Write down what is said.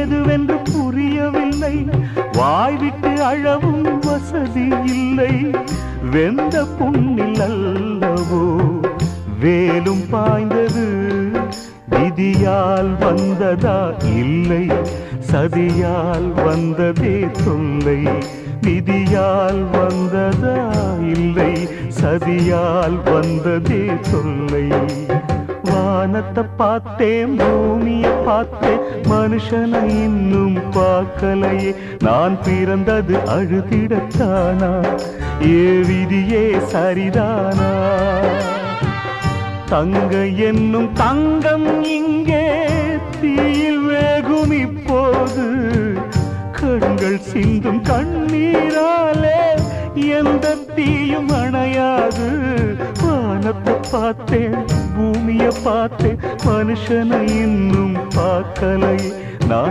எதுவென்று புரியவில்லை. வாய்விட்டு அழவும் வசதி இல்லை. வெந்த புண்ணில் அல்லவோ வேலும் பாய்ந்தது. விதியால் வந்ததா இல்லை, சதியால் வந்ததே தொல்லை. விதியால் வந்ததா இல்லை, சதியால் வந்ததே தொல்லை. வானத்தை பார்த்தேன், பூமியை பார்த்தேன், மனுஷனை இன்னும் பார்க்கலையே. நான் பிறந்தது அழுதிடத்தானா, ஏ விதியே சரிதானா? தங்க என்னும் தங்கம் இங்கே தீயில் வேகும் இப்போது. கண்கள் சிந்தும் கண்ணீராலே எந்த தீயும் அணையாது. வானத்தை பார்த்தேன், பூமியை பார்த்தேன், மனுஷனை இன்னும் பார்க்கலை. நான்